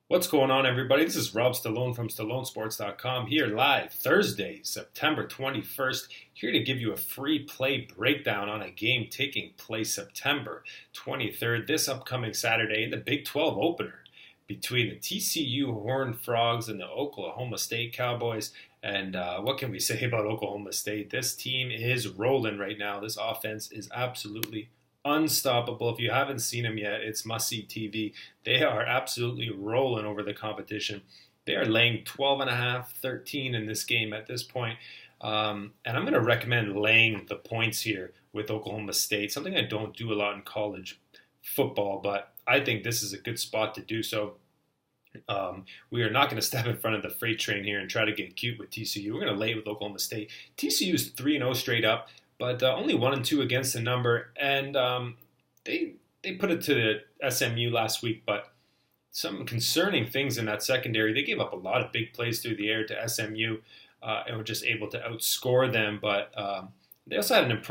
What's going on, everybody? This is Rob Stallone from StalloneSports.com here live Thursday, September 21st, here to give you a free play breakdown on a game taking place September 23rd, this upcoming Saturday in the Big 12 opener between the TCU Horned Frogs and the Oklahoma State Cowboys. And what can we say about Oklahoma State? This team is rolling right now. This offense is absolutely unstoppable. If you haven't seen them yet, it's must-see TV. They are absolutely rolling over the competition. They are laying 12.5, 13 in this game at this point. And I'm going to recommend laying the points here with Oklahoma State, something I don't do a lot in college football, but I think this is a good spot to do so. We are not going to step in front of the freight train here and try to get cute with TCU. We're going to lay it with Oklahoma State. TCU is 3-0 straight up, but only 1-2 against the number, and they put it to the SMU last week, but some concerning things in that secondary. They gave up a lot of big plays through the air to SMU and were just able to outscore them, but they also had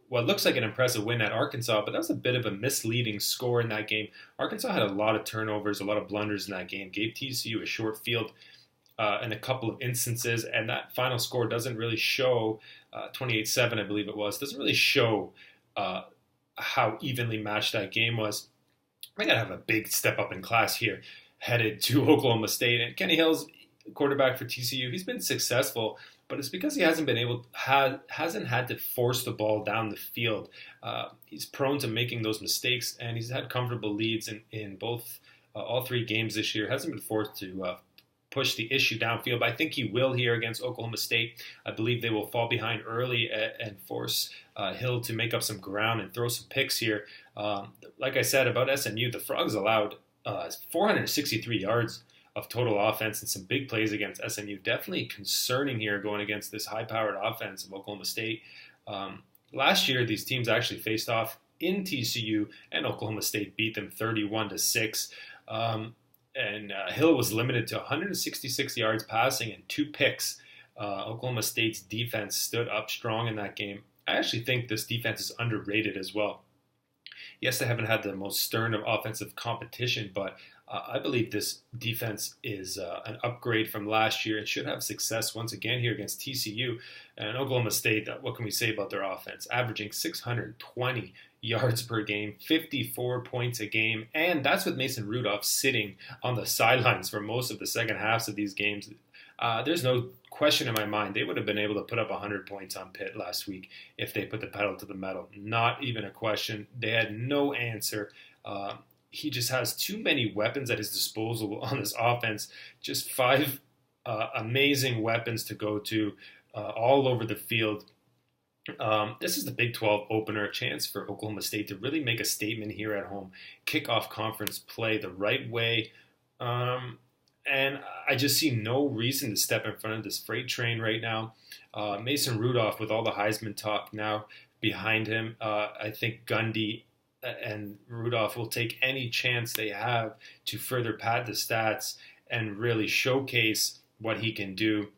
what looks like an impressive win at Arkansas, but that was a bit of a misleading score in that game. Arkansas had a lot of turnovers, a lot of blunders in that game, gave TCU a short field in a couple of instances, and that final score doesn't really show, 28-7 I believe it was, doesn't really show how evenly matched that game was. I got to have a big step up in class here headed to Oklahoma State. And Kenny Hill's quarterback for TCU. He's been successful, but it's because he hasn't had to force the ball down the field. He's prone to making those mistakes, and he's had comfortable leads in both all three games this year. Hasn't been forced to push the issue downfield, but I think he will here against Oklahoma State. I believe they will fall behind early and force Hill to make up some ground and throw some picks here. Like I said about SMU, the Frogs allowed 463 yards of total offense and some big plays against SMU. Definitely concerning here going against this high-powered offense of Oklahoma State. Last year, these teams actually faced off in TCU, and Oklahoma State beat them 31-6. And Hill was limited to 166 yards passing and 2 picks. Oklahoma State's defense stood up strong in that game. I actually think this defense is underrated as well. Yes, they haven't had the most stern of offensive competition, but I believe this defense is an upgrade from last year and should have success once again here against TCU. And Oklahoma State, what can we say about their offense? Averaging 620 yards per game, 54 points a game, and that's with Mason Rudolph sitting on the sidelines for most of the second halves of these games. There's no question in my mind they would have been able to put up 100 points on Pitt last week if they put the pedal to the metal. Not even a question. They had no answer. He just has too many weapons at his disposal on this offense. Just 5 amazing weapons to go to all over the field. This is the Big 12 opener, a chance for Oklahoma State to really make a statement here at home, kick off conference play the right way. And I just see no reason to step in front of this freight train right now. Mason Rudolph, with all the Heisman talk now behind him, I think Gundy and Rudolph will take any chance they have to further pad the stats and really showcase what he can do.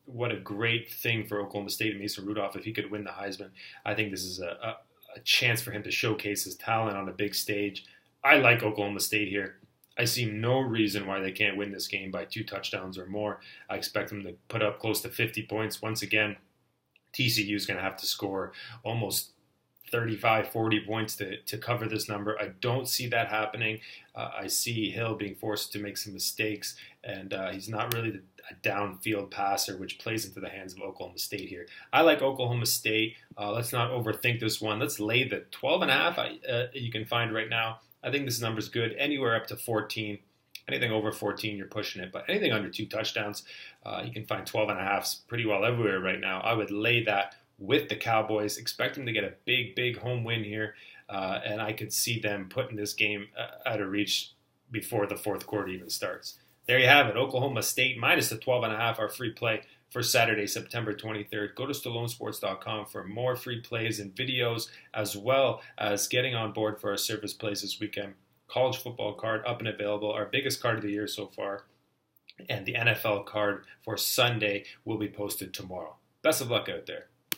What a great thing for Oklahoma State and Mason Rudolph if he could win the Heisman. I think this is a chance for him to showcase his talent on a big stage. I like Oklahoma State here. I see no reason why they can't win this game by 2 touchdowns or more. I expect them to put up close to 50 points. Once again, TCU is going to have to score almost 35, 40 points to cover this number. I don't see that happening. I see Hill being forced to make some mistakes, and he's not really a downfield passer, which plays into the hands of Oklahoma State here. I like Oklahoma State. Let's not overthink this one. Let's lay the 12.5 you can find right now. I think this number's good. Anywhere up to 14. Anything over 14, you're pushing it. But anything under 2 touchdowns, you can find 12.5s pretty well everywhere right now. I would lay that with the Cowboys. Expect them to get a big, big home win here. And I could see them putting this game out of reach before the fourth quarter even starts. There you have it. Oklahoma State minus the 12.5, our free play for Saturday, September 23rd. Go to StalloneSports.com for more free plays and videos, as well as getting on board for our service plays this weekend. College football card up and available, our biggest card of the year so far, and the NFL card for Sunday will be posted tomorrow. Best of luck out there.